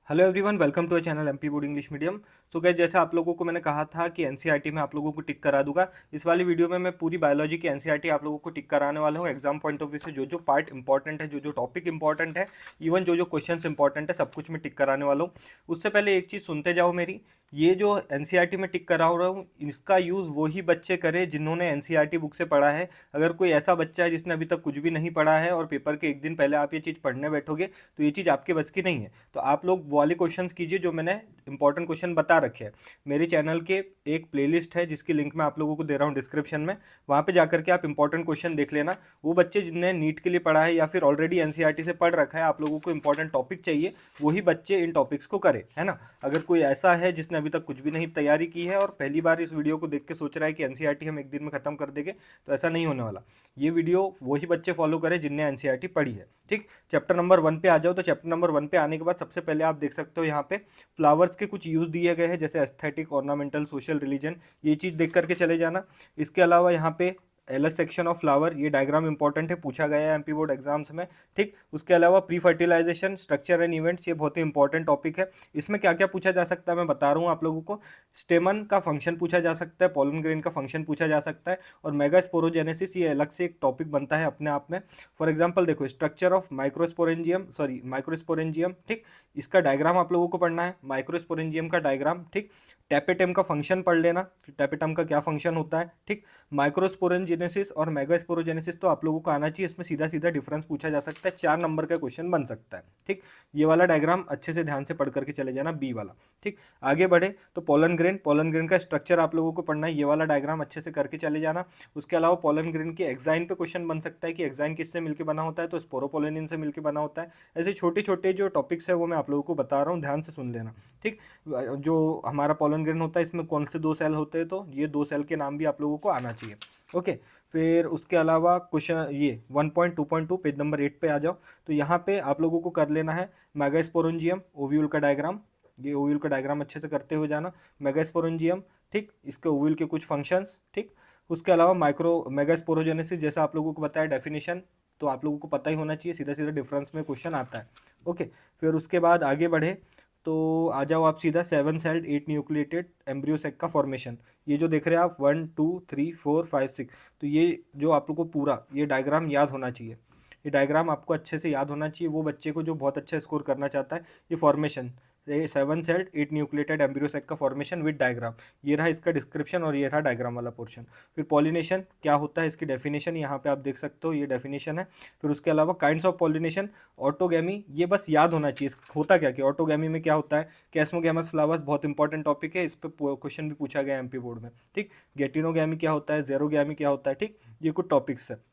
Hello everyone, welcome to a channel MP board English medium. तो guys, जैसा आप लोगों को मैंने कहा था कि एनसीईआरटी में आप लोगों को टिक करा दूंगा। इस वाली वीडियो में मैं पूरी बायोलॉजी की एनसीईआरटी आप लोगों को टिक कराने वाला हूँ। एग्जाम पॉइंट ऑफ व्यू से जो जो पार्ट इंपॉर्टेंट है, जो जो टॉपिक इंपॉर्टेंट है, इवन जो जो क्वेश्चंस इंपॉर्टेंट है, सब कुछ मैं टिक कराने वाला हूँ। उससे पहले एक चीज़ सुनते जाओ मेरी। ये जो एनसीईआरटी में टिक करा रहा हूँ, इसका यूज़ वही बच्चे करें जिन्होंने एनसीईआरटी बुक से पढ़ा है। अगर कोई ऐसा बच्चा है जिसने अभी तक कुछ भी नहीं पढ़ा है और पेपर के एक दिन पहले आप ये चीज़ पढ़ने बैठोगे, तो ये चीज़ आपके बस की नहीं है। तो आप लोग वो वाले क्वेश्चंस कीजिए जो मैंने इंपॉर्टेंट क्वेश्चन बता रखे हैं। मेरे चैनल के एक प्लेलिस्ट है जिसकी लिंक मैं आप लोगों को दे रहा हूँ डिस्क्रिप्शन में। वहाँ पे जाकर के आप इंपॉर्टेंट क्वेश्चन देख लेना। वो बच्चे जिन्हें नीट के लिए पढ़ा है या फिर ऑलरेडी एनसीईआरटी से पढ़ रखा है, आप लोगों को इंपॉर्टेंट टॉपिक चाहिए, वही बच्चे इन टॉपिक्स को करें, है ना। अगर कोई ऐसा है जिसने अभी तक कुछ भी नहीं तैयारी की है और पहली बार इस वीडियो को देख के सोच रहा है कि एनसीईआरटी हम एक दिन में खत्म कर देंगे, तो ऐसा नहीं होने वाला। ये वीडियो वही बच्चे फॉलो करें जिनने एनसीईआरटी पढ़ी है। ठीक, चैप्टर नंबर 1 पे आ जाओ। तो चैप्टर नंबर 1 पे आने के बाद सबसे पहले आप देख सकते हो यहाँ पे फ्लावर्स के कुछ यूज़ दिए गए हैं, जैसे एस्थेटिक, ऑर्नामेंटल, सोशल, रिलीजन। ये चीज़ देख करके चले जाना। इसके अलावा यहाँ पे एलएस सेक्शन ऑफ फ्लावर, ये डायग्राम इंपॉर्टेंट है, पूछा गया है एमपी बोर्ड एग्जाम्स में। ठीक, उसके अलावा pre fertilisation, structure and events, ये बहुत ही इंपॉर्टेंट टॉपिक है। इसमें क्या क्या पूछा जा सकता है मैं बता रहा हूँ आप लोगों को। स्टेमन का फंक्शन पूछा जा सकता है, पोलन ग्रेन का फंक्शन पूछा जा सकता है, और मेगास्पोरोजेनेसिस ये अलग से एक टॉपिक बनता है अपने आप में। फॉर एग्जाम्पल देखो, स्ट्रक्चर ऑफ माइक्रोस्पोरेंजियम। ठीक, इसका डायग्राम आप लोगों को पढ़ना है, माइक्रोस्पोरेंजियम का डायग्राम। ठीक, टैपेटम का फंक्शन पढ़ लेना, टैपेटम का क्या फंक्शन होता है। ठीक, माइक्रोस्पोरेंजेनेसिस और मेगास्पोरोजेनेसिस तो आप लोगों को आना चाहिए, इसमें सीधा सीधा डिफरेंस पूछा जा सकता है, 4 नंबर का क्वेश्चन बन सकता है। ठीक, ये वाला डायग्राम अच्छे से ध्यान से पढ़ करके चले जाना, बी वाला। ठीक, आगे बढ़े तो पोलन ग्रेन का स्ट्रक्चर आप लोगों को पढ़ना है, ये वाला डायग्राम अच्छे से करके चले जाना। उसके अलावा पोलन ग्रेन के एक्साइन पे क्वेश्चन बन सकता है कि एक्साइन किससे मिलकर बना होता है, तो स्पोरोपोलिनिन से मिलकर बना होता है। ऐसे छोटे छोटे जो टॉपिक्स है वो मैं आप लोगों को बता रहा हूँ, ध्यान से सुन लेना। ठीक, जो हमारा पोलन ग्रेन होता है इसमें कौन से 2 सेल होते हैं, तो ये 2 सेल के नाम भी आप लोगों को आना चाहिए। ओके, फिर उसके अलावा क्वेश्चन ये 1.2.2 पेज नंबर 8 पे आ जाओ। तो यहाँ पे आप लोगों को कर लेना है मेगास्पोरेंजियम ओव्यूल का डायग्राम। ये ओव्यूल का डायग्राम अच्छे से करते हुए जाना, मेगास्पोरेंजियम। ठीक, इसके ओव्यूल के कुछ फंक्शंस। ठीक, उसके अलावा माइक्रो मेगास्पोरोजेनेसिस जैसा आप लोगों को बताया डेफिनेशन, तो आप लोगों को पता ही होना चाहिए, सीधा सीधा डिफरेंस में क्वेश्चन आता है। ओके, फिर उसके बाद आगे बढ़े तो आ जाओ आप सीधा 7 सेल्ड 8 न्यूक्लिएटेड एम्ब्रियो सेक का फॉर्मेशन। ये जो देख रहे हैं आप 1 2 3 4 5 6, तो ये जो आप लोग को पूरा ये डायग्राम याद होना चाहिए। ये डायग्राम आपको अच्छे से याद होना चाहिए, वो बच्चे को जो बहुत अच्छा स्कोर करना चाहता है। ये फॉर्मेशन, ये 7 सेल्ड 8 न्यूक्लिएटेड एम्ब्रियो सेक का फॉर्मेशन विद डायग्राम, ये रहा इसका डिस्क्रिप्शन और ये रहा डायग्राम वाला पोर्शन। फिर पॉलिनेशन क्या होता है, इसकी डेफिनेशन यहाँ पे आप देख सकते हो, ये डेफिनेशन है। फिर उसके अलावा काइंड्स ऑफ पॉलिनेशन, ऑटोगैमी, ये बस याद होना चाहिए होता क्या कि ऑटोगैमी में क्या होता है। कैस्मोगैमस फ्लावर्स बहुत इंपॉर्टेंट टॉपिक है, इस पर क्वेश्चन भी पूछा गया एमपी बोर्ड में। ठीक, गेटिनोगैमी क्या होता है, जेरोगैमी क्या होता है। ठीक, ये कुछ टॉपिक्स है।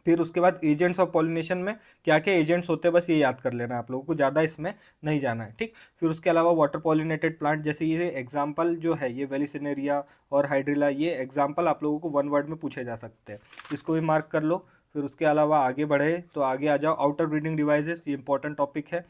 फिर उसके बाद एजेंट्स ऑफ पॉलिनेशन में क्या क्या एजेंट्स होते हैं, बस ये याद कर लेना है आप लोगों को, ज़्यादा इसमें नहीं जाना है। ठीक, फिर उसके अलावा वाटर पॉलिनेटेड प्लांट, जैसे ये एग्जाम्पल जो है ये वेलिसिनेरिया और हाइड्रिला, ये एग्जाम्पल आप लोगों को 1 वर्ड में पूछे जा सकते हैं, इसको भी मार्क कर लो। फिर उसके अलावा आगे बढ़े तो आगे आ जाओ, आउटर ब्रीडिंग डिवाइसेस, ये इंपॉर्टेंट टॉपिक है।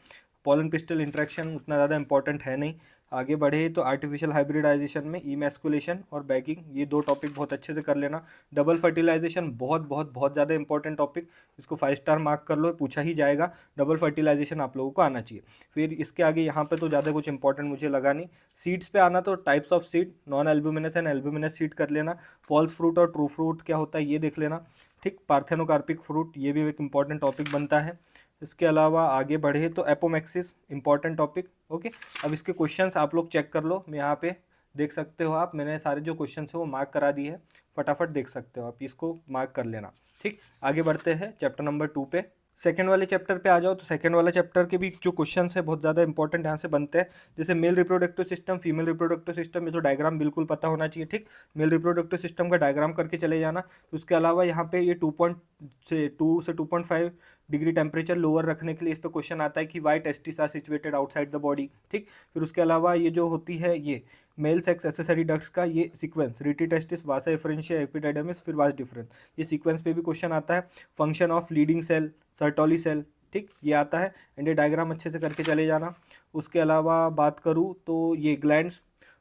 पॉलन पिस्टल इंट्रैक्शन उतना ज़्यादा इंपॉर्टेंट है नहीं। आगे बढ़े तो आर्टिफिशियल हाइब्रिडाइजेशन में इमैस्कुलेशन और बैगिंग, ये 2 टॉपिक बहुत अच्छे से कर लेना। डबल फर्टिलाइजेशन बहुत बहुत बहुत ज़्यादा इंपॉर्टेंट टॉपिक, इसको 5 स्टार मार्क कर लो, पूछा ही जाएगा। डबल फर्टिलाइजेशन आप लोगों को आना चाहिए। फिर इसके आगे यहाँ पे तो ज़्यादा कुछ इंपॉर्टेंट मुझे लगा नहीं। सीड्स पे आना तो types of seed, non albuminous and albuminous seed कर लेना। फॉल्स फ्रूट और ट्रू फ्रूट क्या होता है ये देख लेना। ठीक, पार्थेनोकार्पिक फ्रूट, ये भी एक इंपॉर्टेंट टॉपिक बनता है। इसके अलावा आगे बढ़े तो एपोमैक्सिस, इंपॉर्टेंट टॉपिक। ओके, अब इसके क्वेश्चंस आप लोग चेक कर लो, मैं यहाँ पे देख सकते हो आप, मैंने सारे जो क्वेश्चंस है वो मार्क करा दिए है, फटाफट देख सकते हो आप, इसको मार्क कर लेना। ठीक, आगे बढ़ते हैं चैप्टर नंबर 2 पे। सेकेंड वाले चैप्टर पे आ जाओ। तो सेकेंड वाले चैप्टर के भी जो क्वेश्चंस है बहुत ज़्यादा इंपॉर्टेंट यहाँ से बनते हैं, जैसे male reproductive system, female reproductive system, ये तो डायग्राम बिल्कुल पता होना चाहिए। ठीक, मेल रिप्रोडक्टिव सिस्टम का डायग्राम करके चले जाना। तो उसके अलावा यहाँ पे ये 2 से 2.5 डिग्री टेम्परेचर लोअर रखने के लिए इस पर क्वेश्चन आता है कि why testis are situated outside the body. ठीक, फिर उसके अलावा ये जो होती है ये मेल सेक्स एसेसरी डक्ट्स का ये सीक्वेंस, रिटी टेस्टिस, वासा एफरेंशिया, एपिडाइडमिस, फिर वास डिफरेंस, ये सीक्वेंस पे भी क्वेश्चन आता है। Function of Leydig cell, Sertoli cell, ठीक, ये आता है। एंड ये डायग्राम अच्छे से करके चले जाना। उसके अलावा बात करूँ तो ये ग्लैंड्स,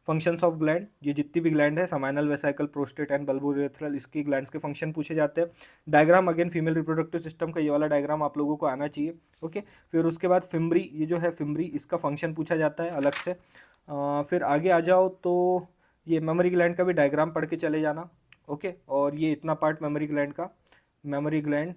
फंक्शंस ऑफ ग्लैंड, ये जितनी भी ग्लैंड है, समाइनल, वेसाइकल, प्रोस्टेट एंड बल्बोरेथ्रल, इसकी ग्लैंड्स के फंक्शन पूछे जाते हैं। Diagram again female reproductive system का ये वाला डायग्राम आप लोगों को आना चाहिए। ओके, फिर उसके बाद फिम्बरी, ये जो है फिम्बरी, इसका फंक्शन पूछा जाता है अलग से। फिर आगे आ जाओ तो ये मेमोरी ग्लैंड का भी डायग्राम पढ़ के चले जाना। ओके, और ये इतना पार्ट मेमोरी ग्लैंड का, मेमोरी ग्लैंड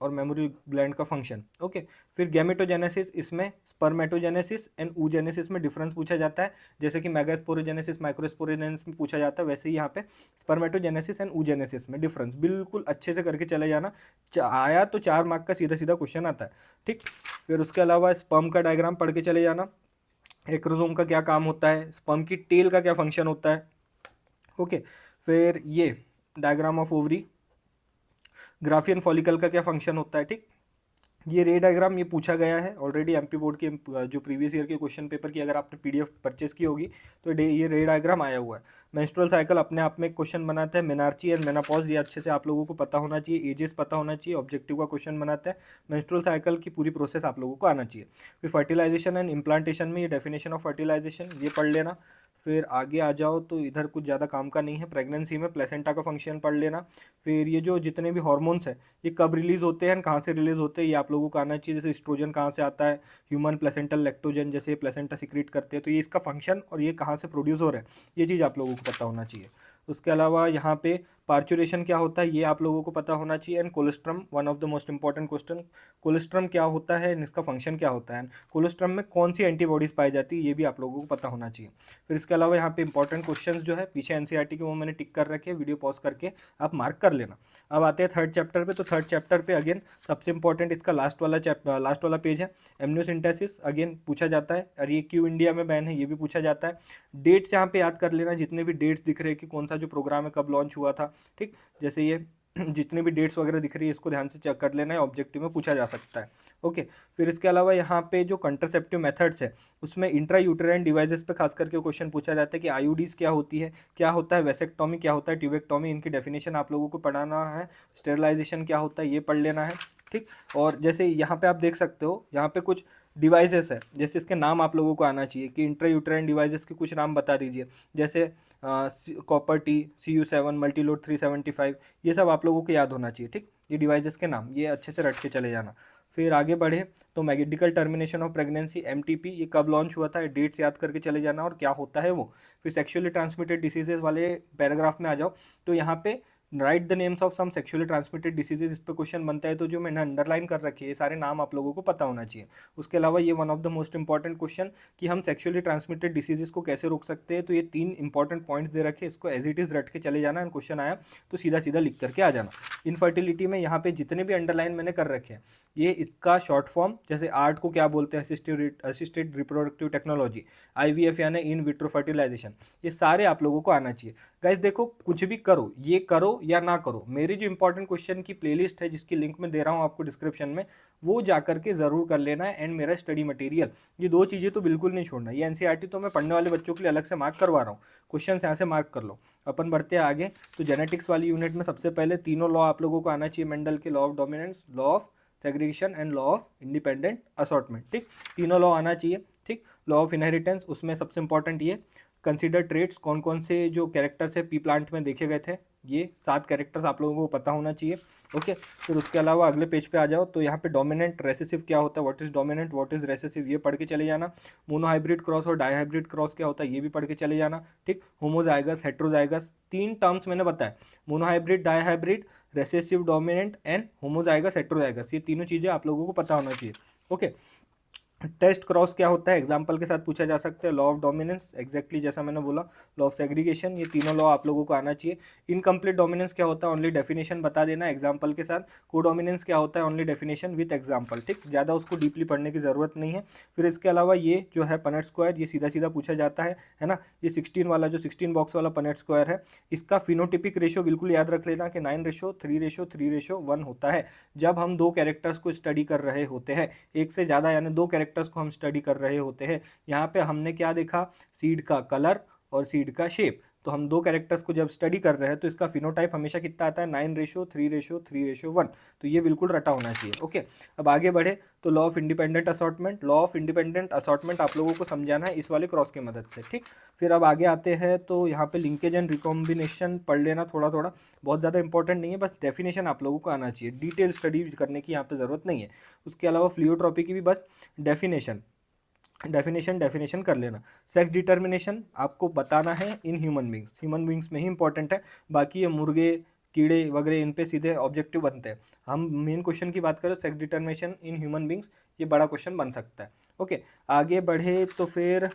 और मेमोरी ग्लैंड का फंक्शन। ओके, फिर गैमेटोजेनेसिस, इसमें स्पर्मेटोजेनेसिस एंड oogenesis में डिफरेंस पूछा जाता है। जैसे कि मेगास्पोरोजेनेसिस माइक्रोस्पोरोजेनेसिस में पूछा जाता है, वैसे ही यहाँ पे स्पर्मेटोजेनेसिस एंड oogenesis में डिफरेंस बिल्कुल अच्छे से करके चले जाना। आया तो 4 मार्क का सीधा सीधा क्वेश्चन आता है। ठीक, फिर उसके अलावा स्पर्म का डायग्राम पढ़ के चले जाना। एक्रोसोम का क्या काम होता है, स्पर्म की टेल का क्या फंक्शन होता है। ओके, फिर ये diagram of ovary, Graafian follicle का क्या फंक्शन होता है। ठीक, ये रे डायग्राम ये पूछा गया है ऑलरेडी एमपी बोर्ड के जो प्रीवियस ईयर के क्वेश्चन पेपर की अगर आपने पीडीएफ परचेस की होगी तो ये रे डायग्राम आया हुआ है। मेंस्ट्रुअल साइकिल अपने आप में एक क्वेश्चन बनाता है। मेनार्ची एंड मेनापॉज, ये अच्छे से आप लोगों को पता होना चाहिए, एजेस पता होना चाहिए, ऑब्जेक्टिव का क्वेश्चन बनाता है। मेंस्ट्रुअल साइकिल की पूरी प्रोसेस आप लोगों को आना चाहिए। फिर फर्टिलाइजेशन एंड इम्प्लांटेशन में ये डेफिनेशन ऑफ फर्टिलाइजेशन ये पढ़ लेना। फिर आगे आ जाओ तो इधर कुछ ज़्यादा काम का नहीं है। प्रेगनेंसी में प्लेसेंटा का फंक्शन पढ़ लेना। फिर ये जो जितने भी हार्मोन्स हैं ये कब रिलीज होते हैं, कहाँ से रिलीज होते हैं, ये आप लोगों को आना चाहिए। जैसे एस्ट्रोजन कहाँ से आता है, ह्यूमन प्लेसेंटल लैक्टोजन जैसे प्लेसेंटा सिक्रीट करते हैं, तो ये इसका फंक्शन और ये कहाँ से प्रोड्यूस हो रहा है, ये चीज़ आप लोगों को पता होना चाहिए। उसके अलावा यहाँ पे पार्चुरेशन क्या होता है ये आप लोगों को पता होना चाहिए। And colostrum, one of the most important question, colostrum क्या होता है, इसका फंक्शन क्या होता है, कोलेस्ट्रम में कौन सी एंटीबॉडीज़ पाई जाती है, ये भी आप लोगों को पता होना चाहिए। फिर इसके अलावा यहाँ पे इंपॉर्टेंट क्वेश्चंस जो है पीछे एनसीईआरटी के वो मैंने टिक कर रखे हैं, वीडियो पॉज करके आप मार्क कर लेना। अब आते हैं थर्ड चैप्टर पे। तो थर्ड चैप्टर पे अगेन सबसे इंपॉर्टेंट इसका लास्ट वाला पेज है, एमनियोसिंथेसिस अगेन पूछा जाता है। और ये क्यों इंडिया में बैन है ये भी पूछा जाता है। डेट्स यहाँ पे याद कर लेना, जितने भी डेट्स दिख रहे हैं कि कौन सा जो प्रोग्राम है कब लॉन्च हुआ था। ठीक, जैसे ये जितनी भी डेट्स वगैरह दिख रही है इसको ध्यान से चेक कर लेना है, ऑब्जेक्टिव में पूछा जा सकता है। ओके, फिर इसके अलावा यहाँ पे जो कंट्रासेप्टिव मेथड्स है उसमें इंट्रा यूटेराइन डिवाइसेस पे खास करके क्वेश्चन पूछा जाता है कि आईयूडीज क्या होती है, क्या होता है वेसेक्टोमी, क्या होता है ट्यूबेक्टोमी, इनकी डेफिनेशन आप लोगों को पढ़ाना है। स्टेरिलाइजेशन क्या होता है ये पढ़ लेना है। ठीक, और जैसे यहाँ पे आप देख सकते हो यहाँ पे कुछ डिवाइसेस है, जैसे इसके नाम आप लोगों को आना चाहिए कि इंट्रा यूटेराइन डिवाइसेस के कुछ नाम बता दीजिए। जैसे कॉपर टी, CU7, मल्टीलोड 375, ये सब आप लोगों को याद होना चाहिए। ठीक, ये डिवाइसेस के नाम ये अच्छे से रट के चले जाना। फिर आगे बढ़े तो medical termination of pregnancy MTP ये कब लॉन्च हुआ था, डेट्स याद करके चले जाना और क्या होता है वो। फिर सेक्सुअली ट्रांसमिटेड डिसीजेज वाले पैराग्राफ में आ जाओ तो यहाँ पे write the names of some sexually transmitted diseases, इस पर क्वेश्चन बनता है। तो जो मैंने अंडरलाइन कर रखी है ये सारे नाम आप लोगों को पता होना चाहिए। उसके अलावा ये one of the most important question कि हम सेक्सुअली ट्रांसमिटेड डिसीजेज को कैसे रोक सकते हैं। तो ये 3 इंपॉर्टेंट पॉइंट्स दे रखे, इसको एज इट इज़ रट के चले जाना। एंड क्वेश्चन आया तो सीधा सीधा लिख करके आ जाना। इनफर्टिलिटी में यहाँ पे जितने भी अंडरलाइन मैंने कर रखे हैं ये इसका शॉर्ट फॉर्म, जैसे आर्ट को क्या बोलते हैं, असिस्टेड रिप्रोडक्टिव टेक्नोलॉजी, IVF यानी इन विट्रो फर्टिलाइजेशन, ये सारे आप लोगों को आना चाहिए। गाइस देखो कुछ भी करो, ये करो या ना करो, मेरी जो इंपॉर्टेंट क्वेश्चन की प्लेलिस्ट है जिसकी लिंक मैं दे रहा हूँ आपको डिस्क्रिप्शन में, वो जा करके ज़रूर कर लेना है। एंड मेरा स्टडी मटेरियल, ये 2 चीज़ें तो बिल्कुल नहीं छोड़ना। ये एनसीईआरटी तो मैं पढ़ने वाले बच्चों के लिए अलग से मार्क करवा रहा हूँ, क्वेश्चन यहाँ से मार्क कर लो। अपन बढ़ते हैं आगे। तो जेनेटिक्स वाली यूनिट में सबसे पहले तीनों लॉ आप लोगों को आना चाहिए मेंडल के, law of dominance, law of segregation and law of independent assortment. ठीक, तीनों लॉ आना चाहिए। ठीक, लॉ ऑफ इनहेरिटेंस उसमें सबसे इंपॉर्टेंट ये कंसीडर ट्रेट्स, कौन कौन से जो कैरेक्टर्स है पी प्लांट में देखे गए थे, ये 7 कैरेक्टर्स आप लोगों को पता होना चाहिए। ओके, फिर उसके अलावा अगले पेज पे आ जाओ तो यहाँ पे डोमिनेंट रेसेसिव क्या होता है, what is dominant what is recessive, ये पढ़ के चले जाना। मोनोहाइब्रिड क्रॉस और डाईहाइब्रिड क्रॉस क्या होता है ये भी पढ़ के चले जाना। ठीक, होमोजाइगस हेट्रोजाइगस 3 टर्म्स मैंने बताया, monohybrid, dihybrid, recessive, dominant and homozygous heterozygous, ये तीनों चीज़ें आप लोगों को पता होना चाहिए। ओके, टेस्ट क्रॉस क्या होता है एग्जाम्पल के साथ पूछा जा सकता है। लॉ ऑफ डोमिनेंस एग्जैक्टली जैसा मैंने बोला, लॉ ऑफ सेग्रीगेशन, ये तीनों लॉ आप लोगों को आना चाहिए। इनकम्प्लीट डोमिनेंस क्या होता है, ओनली डेफिनेशन बता देना एग्जाम्पल के साथ। कोडोमिनेंस क्या होता है, ओनली डेफिनेशन विथ एग्जाम्पल। ठीक, ज़्यादा उसको डीपली पढ़ने की ज़रूरत नहीं है। फिर इसके अलावा ये जो है पनेट स्क्वायर, ये सीधा सीधा पूछा जाता है ना। ये 16 वाला जो 16 बॉक्स वाला पनेट स्क्वायर है, इसका फिनोटिपिक रेशो बिल्कुल याद रख लेना कि 9:3:3:1 होता है जब हम 2 कैरेक्टर्स को स्टडी कर रहे होते हैं, एक से ज़्यादा यानी 2 कैरेक्टर्स को हम स्टडी कर रहे होते हैं। यहाँ पे हमने क्या देखा, सीड का कलर और सीड का शेप, तो हम दो कैरेक्टर्स को जब स्टडी कर रहे हैं तो इसका फिनोटाइप हमेशा कितना आता है, 9:3:3:1। तो ये बिल्कुल रटा होना चाहिए। ओके, अब आगे बढ़े तो law of independent assortment. Law of independent assortment आप लोगों को समझाना है इस वाले क्रॉस की मदद से, ठीक। फिर अब आगे आते हैं तो यहाँ पे लिंकेज एंड रिकॉम्बिनेशन पढ़ लेना थोड़ा थोड़ा, बहुत ज़्यादा इंपॉर्टेंट नहीं है, बस डेफिनेशन आप लोगों को आना चाहिए, डिटेल स्टडी करने की यहाँ पे ज़रूरत नहीं है। उसके अलावा फ्लूइडोट्रॉपी की भी बस डेफिनेशन डेफिनेशन कर लेना। सेक्स डिटर्मिनेशन आपको बताना है इन ह्यूमन बींग्स में ही इंपॉर्टेंट है, बाकी ये मुर्गे कीड़े वगैरह इन पे सीधे ऑब्जेक्टिव बनते हैं। हम मेन क्वेश्चन की बात करें sex determination in human beings, ये बड़ा क्वेश्चन बन सकता है। ओके, आगे बढ़े तो फिर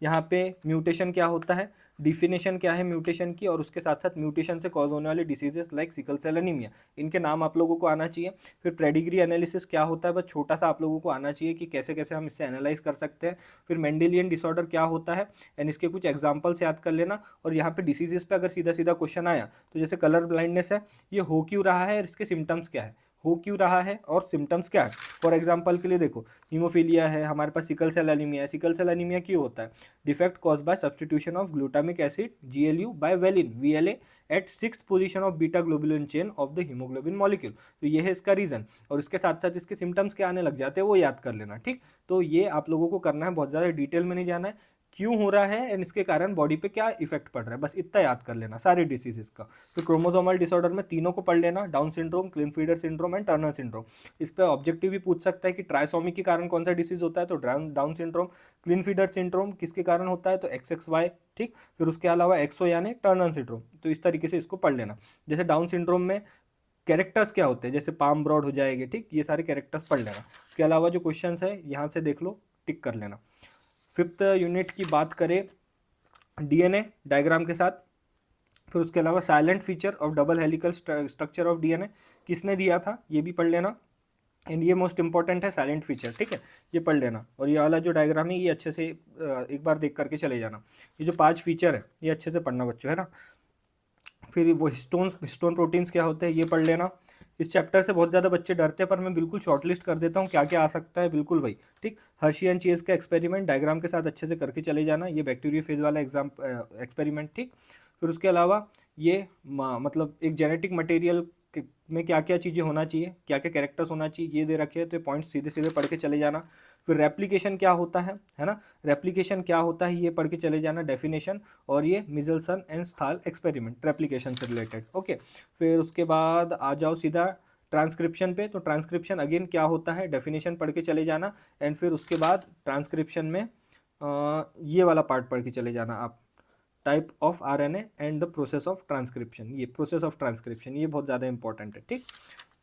यहाँ पे म्यूटेशन क्या होता है, डिफिनेशन क्या है म्यूटेशन की, और उसके साथ साथ म्यूटेशन से कॉज होने वाले diseases like sickle cell anaemia, इनके नाम आप लोगों को आना चाहिए। फिर प्रेडिग्री एनालिसिस क्या होता है, बस छोटा सा आप लोगों को आना चाहिए कि कैसे कैसे हम इससे एनालाइज कर सकते हैं। फिर मेंडेलियन डिसऑर्डर क्या होता है एंड इसके कुछ एग्जाम्पल्स याद कर लेना। और यहाँ पे डिसीजेस पे अगर सीधा सीधा क्वेश्चन आया तो जैसे कलर ब्लाइंडनेस है, ये हो क्यों रहा है और इसके सिम्टम्स क्या है, हो क्यों रहा है और सिम्टम्स क्या है। फॉर एग्जांपल के लिए देखो, हीमोफीलिया है, हमारे पास सिकल सेल एनीमिया है। सिकल सेल एनीमिया क्यों होता है, defect cause by substitution of glutamic acid GLU by valine VLA at 6th position of beta globulin chain of the haemoglobin molecule. तो ये है इसका रीजन, और इसके साथ साथ इसके सिम्टम्स क्या आने लग जाते हैं वो याद कर लेना, ठीक। तो ये आप लोगों को करना है, बहुत ज़्यादा डिटेल में नहीं जाना है, क्यों हो रहा है एंड इसके कारण बॉडी पे क्या इफेक्ट पड़ रहा है, बस इतना याद कर लेना सारे डिसीजेस का। तो क्रोमोसोमल डिसऑर्डर में तीनों को पढ़ लेना, Down syndrome, Klinefelter syndrome and Turner syndrome. इस पर ऑब्जेक्टिव भी पूछ सकता है कि ट्राइसोमी के कारण कौन सा डिसीज होता है, तो डाउन सिंड्रोम। क्लिनफील्डर सिंड्रोम किसके कारण होता है, तो XXY, ठीक। फिर उसके अलावा एक्सो यानी टर्नर सिंड्रोम। तो इस तरीके से इसको पढ़ लेना। जैसे डाउन सिंड्रोम में कैरेक्टर्स क्या होते हैं, जैसे पाम ब्रॉड हो जाएंगे, ठीक, ये सारे कैरेक्टर्स पढ़ लेना। इसके अलावा जो क्वेश्चन है यहाँ से देख लो, टिक कर लेना। 5th यूनिट की बात करें DNA डायग्राम के साथ, फिर उसके अलावा silent feature of double helical structure of DNA किसने दिया था ये भी पढ़ लेना। एंड ये मोस्ट इंपॉर्टेंट है साइलेंट फीचर, ठीक है, ये पढ़ लेना। और ये वाला जो डायग्राम है ये अच्छे से एक बार देख करके चले जाना। ये जो 5 फीचर है ये अच्छे से पढ़ना बच्चों, है ना। फिर वो हिस्टोन प्रोटीन्स क्या होते हैं ये पढ़ लेना। इस चैप्टर से बहुत ज़्यादा बच्चे डरते हैं, पर मैं बिल्कुल शॉर्टलिस्ट कर देता हूँ क्या क्या आ सकता है, बिल्कुल वही, ठीक। हर्शी एंड चेज का एक्सपेरिमेंट डायग्राम के साथ अच्छे से करके चले जाना, ये बैक्टीरिया फेज वाला एक्सपेरिमेंट, ठीक। फिर उसके अलावा ये मतलब एक जेनेटिक मटेरियल में क्या क्या चीज़ें होना चाहिए, क्या क्या कैरेक्टर्स होना चाहिए, ये दे रखे हैं, तो पॉइंट सीधे सीधे पढ़ के चले जाना। फिर रेप्लिकेशन क्या होता है ना, रेप्लिकेशन क्या होता है ये पढ़ के चले जाना, डेफिनेशन। और ये मिजल्सन एंड स्थाल एक्सपेरिमेंट रेप्लिकेशन से रिलेटेड, ओके। फिर उसके बाद आ जाओ सीधा ट्रांसक्रिप्शन पे, तो ट्रांसक्रिप्शन अगेन क्या होता है, डेफिनेशन पढ़ के चले जाना। एंड फिर उसके बाद ट्रांसक्रिप्शन में ये वाला पार्ट पढ़ के चले जाना आप, type of RNA and the process of transcription. ये प्रोसेस ऑफ ट्रांसक्रिप्शन ये बहुत ज़्यादा इंपॉर्टेंट है, ठीक।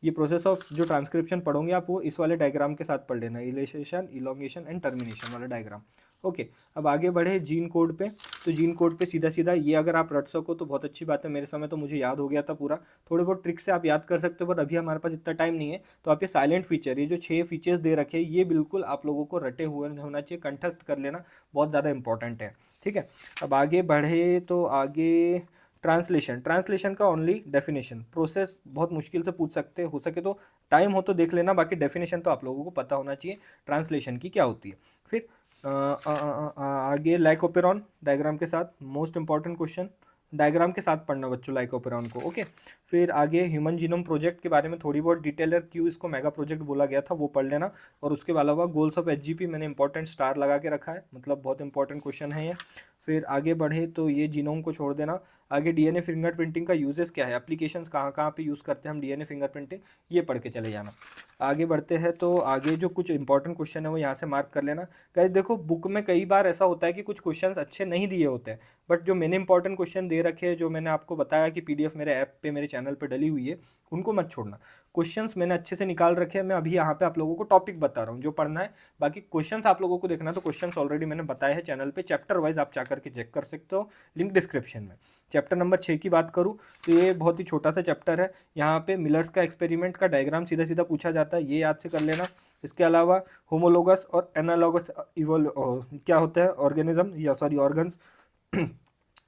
ये प्रोसेस ऑफ जो ट्रांसक्रिप्शन पढ़ोगे आप वो इस वाले डायग्राम के साथ पढ़ लेना, इलेशन, इलोंगेशन एंड टर्मिनेशन वाला डायग्राम, ओके। अब आगे बढ़े जीन कोड पे, तो जीन कोड पे सीधा सीधा ये अगर आप रट सको तो बहुत अच्छी बात है। मेरे समय तो मुझे याद हो गया था पूरा, थोड़े बहुत ट्रिक से आप याद कर सकते हो, पर अभी हमारे पास इतना टाइम नहीं है। तो आप ये साइलेंट फीचर, ये जो 6 फीचर्स दे रखे हैं ये बिल्कुल आप लोगों को रटे हुए होना चाहिए, कंठस्थ कर लेना, बहुत ज़्यादा इंपॉर्टेंट है, ठीक है। अब आगे बढ़े तो आगे ट्रांसलेशन का ओनली डेफिनेशन, प्रोसेस बहुत मुश्किल से पूछ सकते हैं, हो सके तो टाइम हो तो देख लेना, बाकी डेफिनेशन तो आप लोगों को पता होना चाहिए ट्रांसलेशन की क्या होती है। फिर आगे लाइकोपेरॉन डायग्राम के साथ, मोस्ट इंपॉर्टेंट क्वेश्चन, डायग्राम के साथ पढ़ना बच्चों लाइकोपेरॉन को, ओके। फिर आगे ह्यूमन जीनोम प्रोजेक्ट के बारे में थोड़ी बहुत डिटेल है, क्यों इसको मेगा प्रोजेक्ट बोला गया था वो पढ़ लेना। और उसके अलावा गोल्स ऑफ HGP मैंने इंपॉर्टेंट स्टार लगा के रखा है, मतलब बहुत इंपॉर्टेंट क्वेश्चन है ये। फिर आगे बढ़े तो ये जीनोम को छोड़ देना। आगे DNA फिंगरप्रिंटिंग का यूजेस क्या है, एप्लीकेशंस कहाँ कहाँ पे यूज़ करते हैं हम DNA फिंगरप्रिंटिंग, ये पढ़ के चले जाना। आगे बढ़ते हैं तो आगे जो कुछ इंपॉर्टेंट क्वेश्चन है वो यहाँ से मार्क कर लेना। गाइस देखो बुक में कई बार ऐसा होता है कि कुछ क्वेश्चंस अच्छे नहीं दिए होते हैं, बट जो मैंने इंपॉर्टेंट क्वेश्चन दे रखे हैं, जो मैंने आपको बताया कि PDF मेरे ऐप पे मेरे चैनल पे डली हुई है, उनको मत छोड़ना। क्वेश्चंस मैंने अच्छे से निकाल रखे हैं, मैं अभी यहाँ पे आप लोगों को टॉपिक बता रहा हूँ जो पढ़ना है, बाकी क्वेश्चंस आप लोगों को देखना है तो क्वेश्चंस ऑलरेडी मैंने बताए हैं चैनल पे, चैप्टर वाइज आप जा करके चेक कर सकते हो, लिंक डिस्क्रिप्शन में। चैप्टर नंबर 6 की बात करूँ तो ये बहुत ही छोटा सा चैप्टर है, यहाँ पे मिलर्स का एक्सपेरिमेंट का डायग्राम सीधा सीधा पूछा जाता है, ये याद से कर लेना। इसके अलावा होमोलोगस और एनालॉगस क्या होता है ऑर्गेनिज्म या सॉरी ऑर्गन्स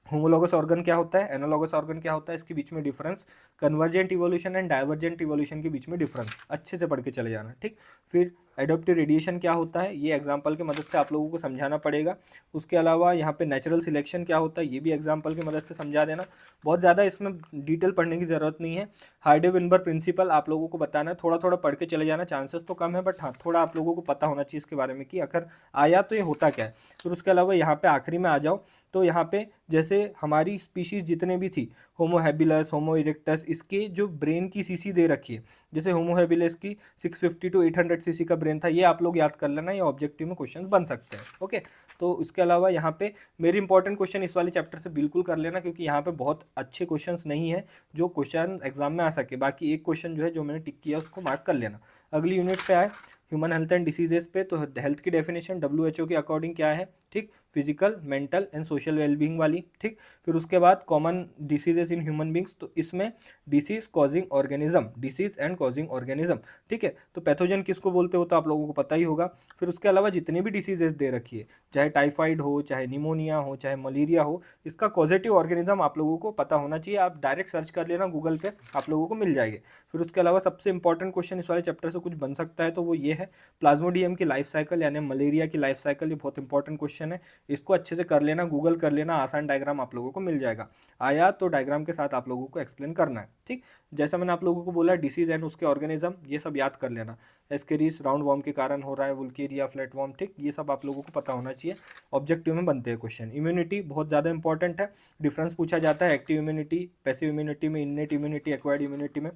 होमोलॉगस ऑर्गन क्या होता है, एनालॉगस ऑर्गन क्या होता है, इसके बीच में difference, convergent evolution and divergent evolution के बीच में डिफरेंस, अच्छे से पढ़ के चले जाना, ठीक। फिर एडोप्टिव रेडिएशन क्या होता है, ये एग्जाम्पल की मदद से आप लोगों को समझाना पड़ेगा। उसके अलावा यहाँ पे नेचुरल सिलेक्शन क्या होता है, ये भी एग्जाम्पल की मदद से समझा देना, बहुत ज़्यादा इसमें डिटेल पढ़ने की ज़रूरत नहीं है। हार्डे-विनबर प्रिंसिपल आप लोगों को बताना है, थोड़ा थोड़ा पढ़ के चले जाना, चांसेस तो कम है बट हाँ थोड़ा आप लोगों को पता होना चाहिए इसके बारे में कि अगर आया तो ये होता क्या है। फिर उसके अलावा यहाँ पे आखिरी में आ जाओ तो यहाँ पे जैसे हमारी स्पीशीज जितने भी थी, होमो हैबिलस, होमो इरेक्टस, इसके जो ब्रेन की सीसी दे रखी है, जैसे होमो हैबिलस की 650 टू 800 सीसी का ब्रेन था, ये आप लोग याद कर लेना, ये ऑब्जेक्टिव में क्वेश्चन बन सकते हैं। ओके, तो इसके अलावा यहाँ पे मेरी इंपॉर्टेंट क्वेश्चन इस वाले चैप्टर से बिल्कुल कर लेना, क्योंकि यहाँ पे बहुत अच्छे क्वेश्चंस नहीं है जो क्वेश्चन एग्जाम में आ सके। बाकी एक क्वेश्चन जो है जो मैंने टिक किया उसको मार्क कर लेना। अगली यूनिट पे आए ह्यूमन हेल्थ एंड डिसीजेस पे, तो हेल्थ की डेफिनेशन WHO के अकॉर्डिंग क्या है, ठीक, physical, mental and social wellbeing वाली, ठीक। फिर उसके बाद common diseases in human beings, तो इसमें disease causing organism, disease and causing organism, ठीक है। तो पैथोजन किसको बोलते हो तो आप लोगों को पता ही होगा। फिर उसके अलावा जितनी भी डिसीजेस दे रखी है, चाहे टाइफाइड हो, चाहे निमोनिया हो, चाहे मलेरिया हो, इसका कॉजेटिव ऑर्गेनिज्म आप लोगों को पता होना चाहिए। आप डायरेक्ट सर्च कर लेना गूगल पे, आप लोगों को मिल जाएंगे। फिर उसके अलावा सबसे इंपॉर्टेंट क्वेश्चन इस वाले चैप्टर से कुछ बन सकता है तो वो ये है प्लाज्मोडियम की लाइफ साइकिल, यानी मलेरिया की लाइफ साइकिल, ये बहुत इंपॉर्टेंट क्वेश्चन है। इसको अच्छे से कर लेना, गूगल कर लेना, आसान डायग्राम आप लोगों को मिल जाएगा। आया तो डायग्राम के साथ आप लोगों को एक्सप्लेन करना है, ठीक। जैसा मैंने आप लोगों को बोला डिसीज एंड उसके ऑर्गेनिज्म, ये सब याद कर लेना। एस्केरिस राउंड वॉर्म के कारण हो रहा है, वुल्केरिया फ्लैट वॉर्म, ठीक, ये सब आप लोगों को पता होना चाहिए, ऑब्जेक्टिव में बनते हैं क्वेश्चन। इम्यूनिटी बहुत ज़्यादा इंपॉर्टेंट है, डिफरेंस पूछा जाता है एक्टिव इम्यूनिटी, पैसिव इम्यूनिटी में, इन्नेट इम्यूनिटी, एक्वायर्ड इम्यूनिटी में,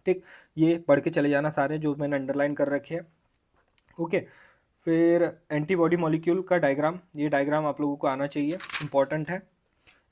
ठीक। ये पढ़ के चले जाना सारे जो मैंने अंडरलाइन कर रखे हैं। ओके, फिर एंटीबॉडी मॉलिक्यूल का डायग्राम, ये डायग्राम आप लोगों को आना चाहिए, इंपॉर्टेंट है।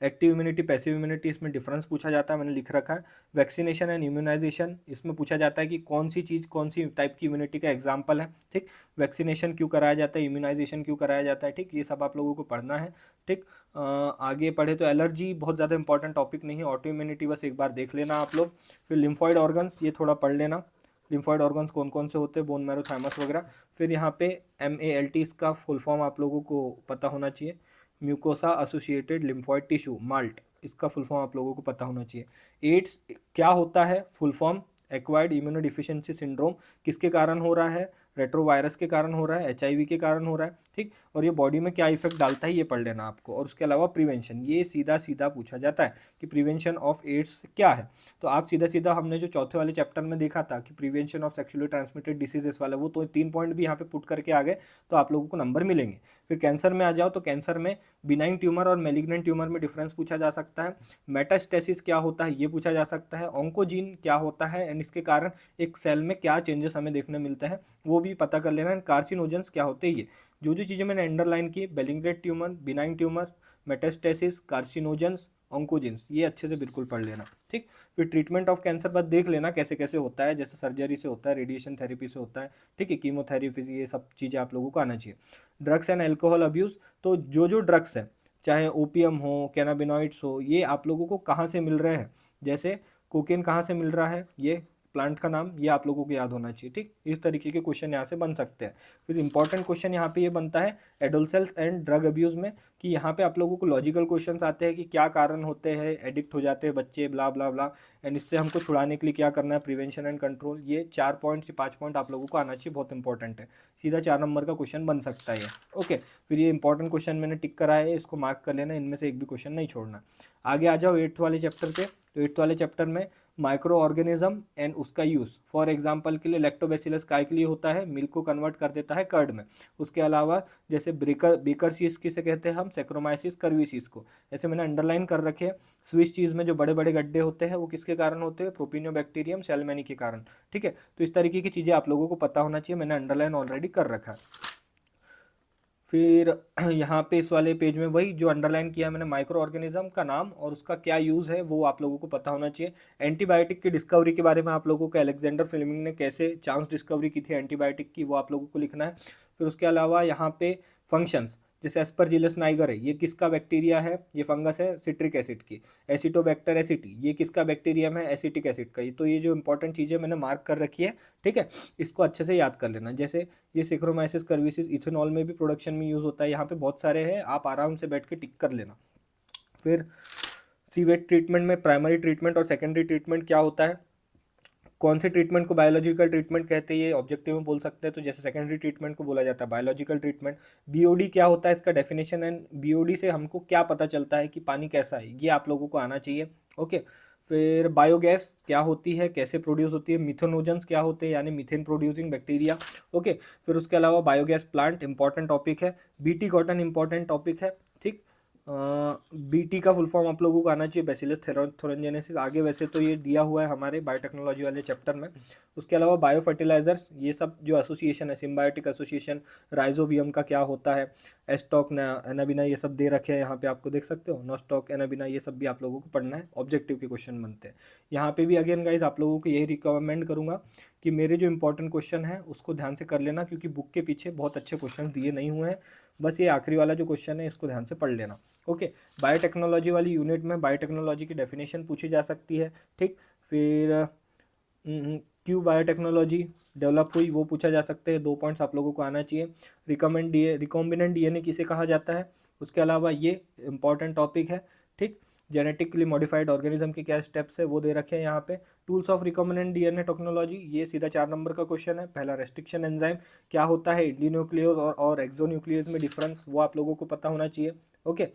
एक्टिव इम्यूनिटी, पैसिव इम्यूनिटी, इसमें डिफरेंस पूछा जाता है, मैंने लिख रखा है। वैक्सीनेशन एंड इम्यूनाइजेशन, इसमें पूछा जाता है कि कौन सी चीज़ कौन सी टाइप की इम्यूनिटी का एग्जाम्पल है, ठीक। वैक्सीनेशन क्यों कराया जाता है, इम्यूनाइजेशन क्यों कराया जाता है, ठीक, ये सब आप लोगों को पढ़ना है, ठीक। आगे पढ़े तो एलर्जी बहुत ज़्यादा इंपॉर्टेंट टॉपिक नहीं है, ऑटो इम्यूनिटी बस एक बार देख लेना आप लोग। फिर लिम्फॉइड ऑर्गन्स, ये थोड़ा पढ़ लेना, लिम्फॉइड ऑर्गन्स कौन कौन से होते हैं, बोन मैरो, थाइमस वगैरह। फिर यहाँ पे MALT, इसका फुल फॉर्म आप लोगों को पता होना चाहिए, mucosa associated lymphoid tissue, malt, इसका फुल फॉर्म आप लोगों को पता होना चाहिए। एड्स क्या होता है, full form acquired immunodeficiency syndrome, किसके कारण हो रहा है, रेट्रोवायरस के कारण हो रहा है, HIV के कारण हो रहा है, ठीक। और ये बॉडी में क्या इफेक्ट डालता है ये पढ़ लेना आपको। और उसके अलावा प्रिवेंशन, ये सीधा सीधा पूछा जाता है कि प्रिवेंशन ऑफ एड्स क्या है, तो आप सीधा सीधा हमने जो चौथे वाले चैप्टर में देखा था कि prevention of sexually transmitted diseases वाला, वो तो 3 पॉइंट भी यहाँ पे पुट करके आ गए तो आप लोगों को नंबर मिलेंगे। फिर कैंसर में आ जाओ तो कैंसर में बिनाइन ट्यूमर और मेलिग्नेंट ट्यूमर में डिफरेंस पूछा जा सकता है। मेटास्टेसिस क्या होता है ये पूछा जा सकता है। ऑन्कोजीन क्या होता है एंड इसके कारण एक सेल में क्या चेंजेस हमें देखने मिलते हैं वो भी पता कर लेना। एंड कार्सिनोजेंस क्या होते हैं, ये जो जो चीज़ें मैंने अंडरलाइन की, malignant tumour, benign tumour, metastasis, carcinogens, oncogenes, ये अच्छे से बिल्कुल पढ़ लेना, ठीक। फिर ट्रीटमेंट ऑफ कैंसर बस देख लेना कैसे कैसे होता है, जैसे सर्जरी से होता है, रेडिएशन थेरेपी से होता है, ठीक है, कीमोथेरेपी, ये सब चीज़ें आप लोगों को आना चाहिए। ड्रग्स एंड एल्कोहल अब्यूज़, तो जो जो ड्रग्स है, चाहे ओपियम हो, कैनाबिनॉइड्स हो, ये आप लोगों को कहाँ से मिल रहे हैं, जैसे कोकेन कहाँ से मिल रहा है, ये प्लांट का नाम, ये आप लोगों को याद होना चाहिए, ठीक। इस तरीके के क्वेश्चन यहाँ से बन सकते हैं। फिर इंपॉर्टेंट क्वेश्चन यहाँ पे ये बनता है एडोलसेंस एंड ड्रग अब्यूज़ में, कि यहाँ पे आप लोगों को लॉजिकल क्वेश्चंस आते हैं कि क्या कारण होते हैं, एडिक्ट हो जाते हैं बच्चे, ब्ला ब्ला ब्ला, एंड इससे हमको छुड़ाने के लिए क्या करना है, प्रिवेंशन एंड कंट्रोल। ये 4 पॉइंट से 5 पॉइंट आप लोगों को आना चाहिए, बहुत इंपॉर्टेंट है, सीधा 4 नंबर का क्वेश्चन बन सकता है ये। ओके, फिर ये इंपॉर्टेंट क्वेश्चन मैंने टिक करा है, इसको मार्क कर लेना, इनमें से एक भी क्वेश्चन नहीं छोड़ना। आगे आ जाओ 8th वाले चैप्टर पे, तो 8th वाले चैप्टर में माइक्रो ऑर्गेनिज्म एंड उसका यूज़, फॉर एग्जांपल के लिए लैक्टोबैसिलस काय के लिए होता है, मिल्क को कन्वर्ट कर देता है कर्ड में। उसके अलावा जैसे बेकरसीस किसे कहते हैं हम, सेक्रोमाइसिस कर्वीसिस को, ऐसे मैंने अंडरलाइन कर रखे हैं। स्विस चीज़ में जो बड़े बड़े गड्ढे होते हैं वो किसके कारण होते हैं, प्रोपिनियोबैक्टीरियम सेलमैनी के कारण, ठीक है। तो इस तरीके की चीज़ें आप लोगों को पता होना चाहिए, मैंने अंडरलाइन ऑलरेडी कर रखा है। फिर यहाँ पे इस वाले पेज में वही जो अंडरलाइन किया मैंने, माइक्रो ऑर्गेनिज्म का नाम और उसका क्या यूज़ है वो आप लोगों को पता होना चाहिए। एंटीबायोटिक की डिस्कवरी के बारे में आप लोगों को, अलेक्जेंडर फ्लेमिंग ने कैसे चांस डिस्कवरी की थी एंटीबायोटिक की, वो आप लोगों को लिखना है। फिर उसके अलावा यहाँ पे फंक्शंस, जैसे एस्परजिलस नाइगर है, ये किसका बैक्टीरिया है, ये फंगस है सिट्रिक एसिड की। एसिटोबैक्टर एसिटी, ये किसका बैक्टीरियम है, एसिटिक एसिड का। तो ये जो इंपॉर्टेंट चीज़ें मैंने मार्क कर रखी है, ठीक है, इसको अच्छे से याद कर लेना। जैसे ये सिक्रोमाइसिस कर्विसिस इथेनॉल में भी प्रोडक्शन में यूज़ होता है, यहाँ पे बहुत सारे हैं, आप आराम से बैठ के टिक कर लेना। फिर सीवेट ट्रीटमेंट में प्राइमरी ट्रीटमेंट और सेकेंडरी ट्रीटमेंट क्या होता है, कौन से ट्रीटमेंट को बायोलॉजिकल ट्रीटमेंट कहते हैं, ये ऑब्जेक्टिव में बोल सकते हैं। तो जैसे सेकेंडरी ट्रीटमेंट को बोला जाता है बायोलॉजिकल ट्रीटमेंट। बीओडी क्या होता है, इसका डेफिनेशन एंड बीओडी से हमको क्या पता चलता है कि पानी कैसा है, ये आप लोगों को आना चाहिए। ओके, फिर बायोगैस क्या होती है, कैसे प्रोड्यूस होती है, मिथेनोजेंस क्या होते हैं यानी मीथेन प्रोड्यूसिंग बैक्टीरिया। ओके, फिर उसके अलावा बायोगैस प्लांट इंपॉर्टेंट टॉपिक है, बीटी कॉटन इंपॉर्टेंट टॉपिक है। ठीक, बीटी का फुल फॉर्म आप लोगों को आना चाहिए, बैसिलस थोरनजेनेसिस। आगे वैसे तो ये दिया हुआ है हमारे बायोटेक्नोलॉजी वाले चैप्टर में। उसके अलावा बायो फर्टिलाइजर्स, ये सब जो एसोसिएशन है, सिम्बायोटिक एसोसिएशन, राइजोबियम का क्या होता है, एस्टॉक एनाबिना, ये सब दे रखे हैं यहाँ पे आपको देख सकते हो, नोस्टॉक एनाबिना, ये सब भी आप लोगों को पढ़ना है, ऑब्जेक्टिव के क्वेश्चन बनते हैं यहाँ पे भी। अगेन गाइज आप लोगों को यही रिकमेंड करूँगा कि मेरे जो इंपॉर्टेंट क्वेश्चन है उसको ध्यान से कर लेना, क्योंकि बुक के पीछे बहुत अच्छे क्वेश्चन दिए नहीं हुए हैं, बस ये आखिरी वाला जो क्वेश्चन है इसको ध्यान से पढ़ लेना। ओके, बायोटेक्नोलॉजी वाली यूनिट में बायोटेक्नोलॉजी की डेफिनेशन पूछी जा सकती है। ठीक, फिर क्यों बायोटेक्नोलॉजी डेवलप हुई वो पूछा जा सकता है, 2 पॉइंट्स आप लोगों को आना चाहिए। रिकॉम्बिनेंट डीएनए किसे कहा जाता है, उसके अलावा ये इंपॉर्टेंट टॉपिक है। ठीक, जेनेटिकली मॉडिफाइड ऑर्गेनिज्म के क्या स्टेप्स है वो दे रखे हैं यहाँ पे। Tools of recombinant DNA technology, ये सीधा 4 नंबर का क्वेश्चन है। पहला रेस्ट्रिक्शन एंजाइम क्या होता है, इंडिन्यूक्लियोज और एक्सोन्यूक्लियोज में डिफरेंस, वो आप लोगों को पता होना चाहिए। ओके,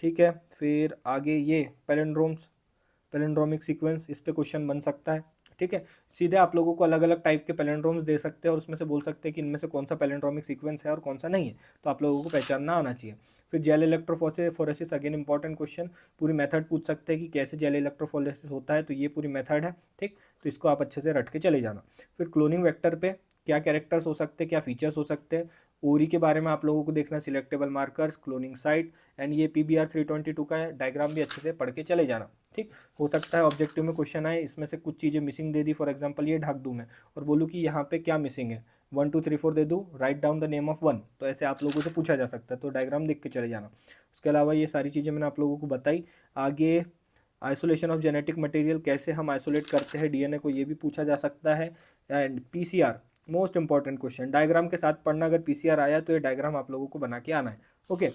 ठीक है, फिर आगे ये पैलिंड्रोमिक सीक्वेंस, इस पे क्वेश्चन बन सकता है। ठीक है, सीधे आप लोगों को अलग अलग टाइप के पैलिंड्रोम्स दे सकते हैं और उसमें से बोल सकते हैं कि इनमें से कौन सा पैलिंड्रोमिक सीक्वेंस है और कौन सा नहीं है, तो आप लोगों को पहचानना आना चाहिए। फिर gel electrophoresis, again important question, पूरी मेथड पूछ सकते हैं कि कैसे जेल इलेक्ट्रोफोरेसिस होता है, तो ये पूरी मेथड है। ठीक, तो इसको आप अच्छे से रट के चले जाना। फिर क्लोनिंग वेक्टर पे क्या कैरेक्टर्स हो सकते हैं, क्या फीचर्स हो सकते हैं, ओरी के बारे में आप लोगों को देखना, selectable markers, cloning site and ये PBR 322 का डायग्राम भी अच्छे से पढ़ के चले जाना। ठीक, हो सकता है ऑब्जेक्टिव में क्वेश्चन आए, इसमें से कुछ चीज़ें missing they the, for example ये ढक दूँ मैं और बोलूँ कि यहाँ पे क्या मिसिंग है, 1 2 3 4 दे दूँ, write down the name of 1, तो ऐसे आप लोगों से पूछा जा सकता है, तो डायग्राम देख के चले जाना। उसके अलावा ये सारी चीज़ें मैंने आप लोगों को बताई। आगे आइसोलेशन ऑफ जेनेटिक मटेरियल, कैसे हम आइसोलेट करते हैं डीएनए को, ये भी पूछा जा सकता है। And PCR, most important question, diagram के साथ पढ़ना, अगर PCR आया तो ये डायग्राम आप लोगों को बना के आना है। ओके,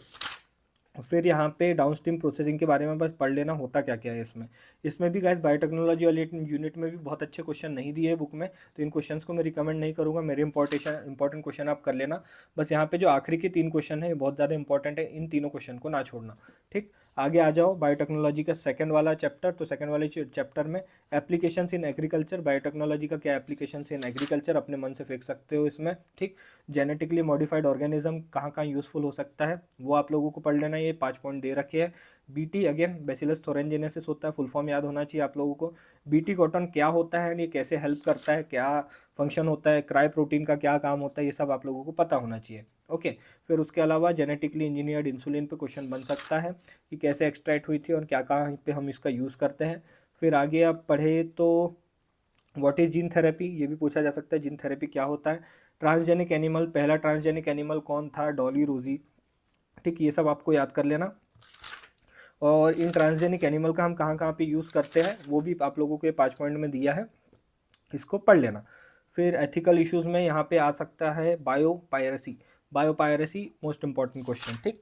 फिर यहाँ पे डाउनस्ट्रीम प्रोसेसिंग के बारे में बस पढ़ लेना, होता क्या क्या है इसमें। इसमें भी गाइस बायोटेक्नोलॉजी वाली यूनिट में भी बहुत अच्छे क्वेश्चन नहीं दिए हैं बुक में, तो इन क्वेश्चंस को मैं रिकमेंड नहीं करूँगा, मेरे इंपॉर्टेंट क्वेश्चन आप कर लेना। बस यहाँ पे जो आखिरी के 3 क्वेश्चन है ये बहुत ज़्यादा इंपॉर्टेंट है, इन तीनों क्वेश्चन को ना छोड़ना। ठीक, आगे आ जाओ बायोटेक्नोलॉजी का सेकंड वाला चैप्टर, तो सेकंड वाले चैप्टर में एप्लीकेशंस इन एग्रीकल्चर, बायोटेक्नोलॉजी का क्या एप्लीकेशंस इन एग्रीकल्चर, अपने मन से फेंक सकते हो इसमें। ठीक, जेनेटिकली मॉडिफाइड ऑर्गेनिज्म कहाँ कहाँ यूज़फुल हो सकता है वो आप लोगों को पढ़ लेना, ये 5 पॉइंट दे रखे हैं। बीटी अगेन बैसिलस थोरेंजेनेसिस होता है, फुल फॉर्म याद होना चाहिए आप लोगों को। बीटी कॉटन क्या होता है, ये कैसे हेल्प करता है, क्या फंक्शन होता है, क्राई प्रोटीन का क्या काम होता है, ये सब आप लोगों को पता होना चाहिए। ओके, फिर उसके अलावा जेनेटिकली इंजीनियर्ड इंसुलिन पे क्वेश्चन बन सकता है कि कैसे एक्सट्रैक्ट हुई थी और क्या कहाँ पे हम इसका यूज़ करते हैं। फिर आगे आप पढ़े तो व्हाट इज जीन थेरेपी, ये भी पूछा जा सकता है, जीन थेरेपी क्या होता है। ट्रांसजेनिक एनिमल, पहला ट्रांसजेनिक एनिमल कौन था, डॉली रोजी। ठीक, ये सब आपको याद कर लेना। और इन ट्रांसजेनिक एनिमल का हम कहाँ कहाँ पे यूज़ करते हैं वो भी आप लोगों के 5 पॉइंट में दिया है, इसको पढ़ लेना। फिर एथिकल इश्यूज़ में यहाँ पे आ सकता है बायोपायरेसी मोस्ट इंपॉर्टेंट क्वेश्चन। ठीक,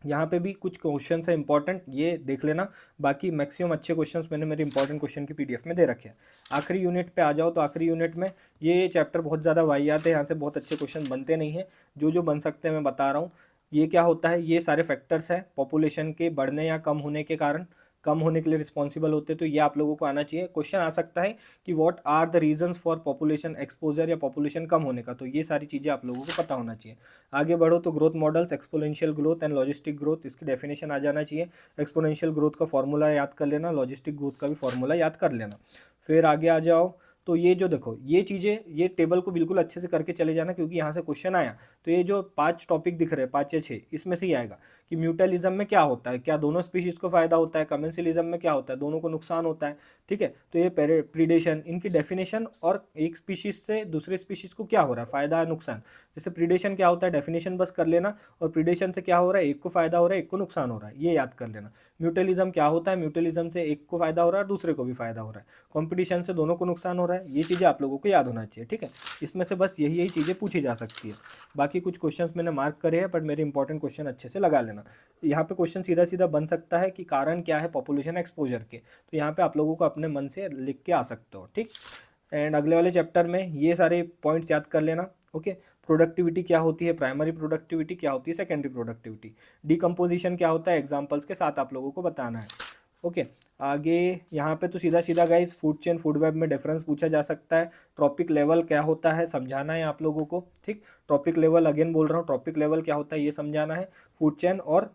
यहाँ पे भी कुछ क्वेश्चन है इंपॉर्टेंट, ये देख लेना। बाकी मैक्सिमम अच्छे क्वेश्चंस मैंने मेरे इंपॉर्टेंट क्वेश्चन की PDF में दे रखे हैं। आखिरी यूनिट पे आ जाओ, तो आखिरी यूनिट में ये चैप्टर बहुत ज़्यादा वाहियात है, यहाँ से बहुत अच्छे क्वेश्चन बनते नहीं हैं, जो जो बन सकते हैं मैं बता रहा हूँ। ये क्या होता है, ये सारे फैक्टर्स हैं पॉपुलेशन के बढ़ने या कम होने के कारण, कम होने के लिए रिस्पॉन्सिबल होते हैं, तो ये आप लोगों को आना चाहिए। क्वेश्चन आ सकता है कि what are the reasons for population exposure या पॉपुलेशन कम होने का, तो ये सारी चीज़ें आप लोगों को पता होना चाहिए। आगे बढ़ो तो growth models, exponential growth and logistic growth, इसकी डेफिनेशन आ जाना चाहिए। एक्सपोनेंशियल ग्रोथ का फॉर्मूला याद कर लेना, लॉजिस्टिक ग्रोथ का भी फॉर्मूला याद कर लेना। फिर आगे आ जाओ तो ये जो देखो ये चीज़ें, ये टेबल को बिल्कुल अच्छे से करके चले जाना, क्योंकि यहाँ से क्वेश्चन आया तो ये जो 5 टॉपिक दिख रहे हैं, 5 या 6, इसमें से ही आएगा कि म्यूटलिज्म में क्या होता है, क्या दोनों स्पीशीज़ को फ़ायदा होता है, कमेंसिलिज्म में क्या होता है, दोनों को नुकसान होता है। ठीक है, तो ये प्रीडेशन, इनकी डेफिनेशन, और एक स्पीशीज़ से दूसरे स्पीशीज़ को क्या हो रहा है, फ़ायदा नुकसान। जैसे प्रीडेशन क्या होता है, डेफिनेशन बस कर लेना, और प्रीडेशन से क्या हो रहा है, एक को फ़ायदा हो रहा है, एक को नुकसान हो रहा है, ये याद कर लेना। म्यूचुअलिज्म क्या होता है, म्यूचुअलिज्म से एक को फायदा हो रहा है, दूसरे को भी फायदा हो रहा है, कंपटीशन से दोनों को नुकसान हो रहा है। ये चीज़ें आप लोगों को याद होना चाहिए, ठीक है। इसमें से बस यही यही चीज़ें पूछी जा सकती है। बाकी कुछ क्वेश्चंस मैंने मार्क करे हैं, बट मेरे इंपॉर्टेंट क्वेश्चन अच्छे से लगा लेना। यहाँ पे क्वेश्चन सीधा सीधा बन सकता है कि कारण क्या है पॉपुलेशन एक्सपोजर के, तो यहाँ पे आप लोगों को अपने मन से लिख के आ सकते हो, ठीक। एंड अगले वाले चैप्टर में ये सारे पॉइंट्स याद कर लेना, ओके। प्रोडक्टिविटी क्या होती है, प्राइमरी प्रोडक्टिविटी क्या होती है, सेकेंडरी प्रोडक्टिविटी, डिकम्पोजिशन क्या होता है, एग्जाम्पल्स के साथ आप लोगों को बताना है, ओके। आगे यहाँ पे तो सीधा सीधा guys food chain food web में डिफरेंस पूछा जा सकता है। ट्रॉपिक लेवल क्या होता है समझाना है आप लोगों को, ठीक। ट्रॉपिक लेवल अगेन बोल रहा हूँ, ट्रॉपिक लेवल क्या होता है ये समझाना है। फूड चेन और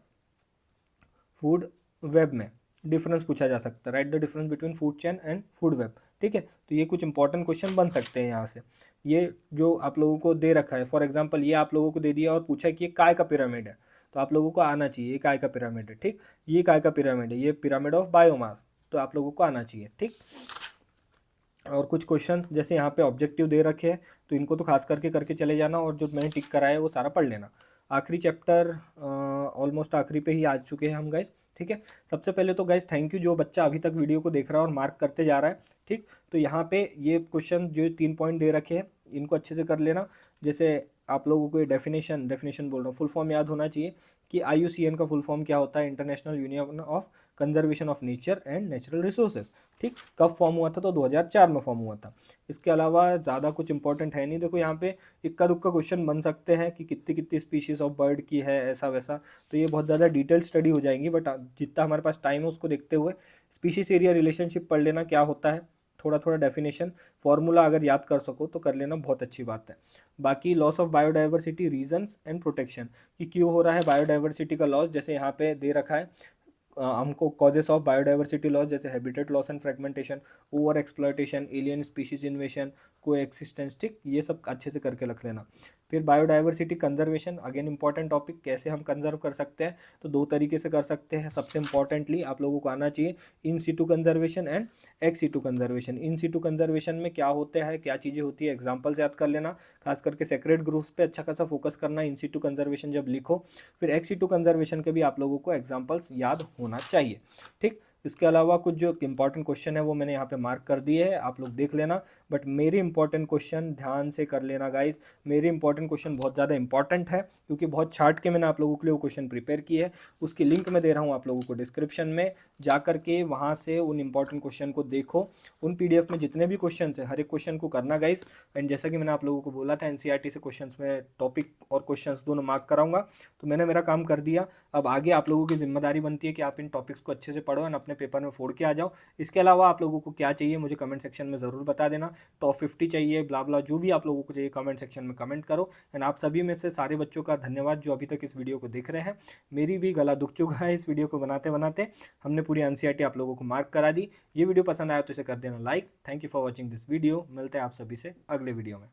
फूड वेब में डिफरेंस पूछा जा सकता है, right the difference between food chain and food web, ठीक है। तो ये कुछ इंपॉर्टेंट क्वेश्चन बन सकते हैं यहाँ से। ये जो आप लोगों को दे रखा है, फॉर एग्जांपल ये आप लोगों को दे दिया और पूछा कि ये काय का पिरामिड है, तो आप लोगों को आना चाहिए ये काय का पिरामिड है, ठीक। ये काय का पिरामिड है, ये पिरामिड ऑफ बायोमास, तो आप लोगों को आना चाहिए, ठीक। और कुछ क्वेश्चन जैसे यहाँ पे ऑब्जेक्टिव दे रखे हैं, तो इनको तो खास करके करके चले जाना, और जो मैंने टिक कराया है वो सारा पढ़ लेना। आखिरी चैप्टर ऑलमोस्ट आखिरी पे ही आ चुके हैं हम गाइस, ठीक है। सबसे पहले तो गाइस थैंक यू जो बच्चा अभी तक वीडियो को देख रहा है और मार्क करते जा रहा है, ठीक। तो यहाँ पे ये क्वेश्चन जो 3 पॉइंट दे रखे हैं इनको अच्छे से कर लेना। जैसे आप लोगों को डेफिनेशन बोल रहा हूँ, फुल फॉर्म याद होना चाहिए कि IUCN का फुल फॉर्म क्या होता है, international union of conservation of nature and natural resources, ठीक। कब फॉर्म हुआ था, तो 2004 में फॉर्म हुआ था। इसके अलावा ज़्यादा कुछ इंपॉर्टेंट है नहीं। देखो यहाँ पे इक्का दुक्का क्वेश्चन बन सकते हैं कि कितनी कितनी स्पीशीज़ ऑफ बर्ड की है, ऐसा वैसा, तो ये बहुत ज़्यादा डिटेल स्टडी हो जाएंगी, बट जितना हमारे पास टाइम है उसको देखते हुए स्पीशीज एरिया रिलेशनशिप पढ़ लेना क्या होता है, थोड़ा थोड़ा डेफिनेशन फॉर्मूला अगर याद कर सको तो कर लेना, बहुत अच्छी बात है। बाकी loss of biodiversity reasons and protection, कि क्यों हो रहा है बायोडाइवर्सिटी का लॉस, जैसे यहाँ पे दे रखा है हमको कॉजेस ऑफ बायोडाइवर्सिटी लॉस, जैसे habitat loss and fragmentation, over exploitation, alien species इन्वेशन, को एक्सिस्टेंस, ठीक। ये सब अच्छे से करके रख लेना। फिर biodiversity conservation, again important topic, कैसे हम कंजर्व कर सकते हैं, तो 2 तरीके से कर सकते हैं। सबसे इंपॉर्टेंटली आप लोगों को आना चाहिए in situ conservation and ex situ conservation. In situ conservation में क्या होता है, क्या चीज़ें होती है, एग्जाम्पल्स याद कर लेना, खास करके सेक्रेट ग्रुप्स पे अच्छा खासा फोकस करना इन सीटू कंजर्वेशन जब लिखो। फिर एक्स सीटू कंजर्वेशन के भी आप लोगों को एग्जाम्पल्स याद होना चाहिए, ठीक। इसके अलावा कुछ जो इंपॉर्टेंट क्वेश्चन है वो मैंने यहाँ पे मार्क कर दिए है, आप लोग देख लेना। बट मेरे इंपॉर्टेंट क्वेश्चन ध्यान से कर लेना गाइस, मेरे इंपॉर्टेंट क्वेश्चन बहुत ज़्यादा इंपॉर्टेंट है, क्योंकि बहुत छाट के मैंने आप लोगों के लिए वो क्वेश्चन प्रिपेयर किए है। उसकी लिंक मैं दे रहा हूँ आप लोगों को डिस्क्रिप्शन में, जा करके वहाँ से उन इंपॉर्टेंट क्वेश्चन को देखो। उन PDF में जितने भी क्वेश्चन है हर एक क्वेश्चन को करना गाइस। एंड जैसा कि मैंने आप लोगों को बोला था NCERT से क्वेश्चन में टॉपिक और क्वेश्चन दोनों मार्क कराऊंगा, तो मैंने मेरा काम कर दिया। अब आगे आप लोगों की जिम्मेदारी बनती है कि आप इन टॉपिक्स को अच्छे से पढ़ो और अपने पेपर में फोड़ के आ जाओ। इसके अलावा आप लोगों को क्या चाहिए मुझे कमेंट सेक्शन में ज़रूर बता देना। टॉप 50 चाहिए, ब्ला ब्ला, जो भी आप लोगों को चाहिए कमेंट सेक्शन में कमेंट करो। एंड आप सभी में से सारे बच्चों का धन्यवाद जो अभी तक इस वीडियो को देख रहे हैं। मेरी भी गला दुख चुका है इस वीडियो को बनाते बनाते, हमने पूरी NCERT आप लोगों को मार्क करा दी। ये वीडियो पसंद आया तो इसे कर देना like. Thank you for watching this video, मिलते हैं आप सभी से अगले वीडियो में।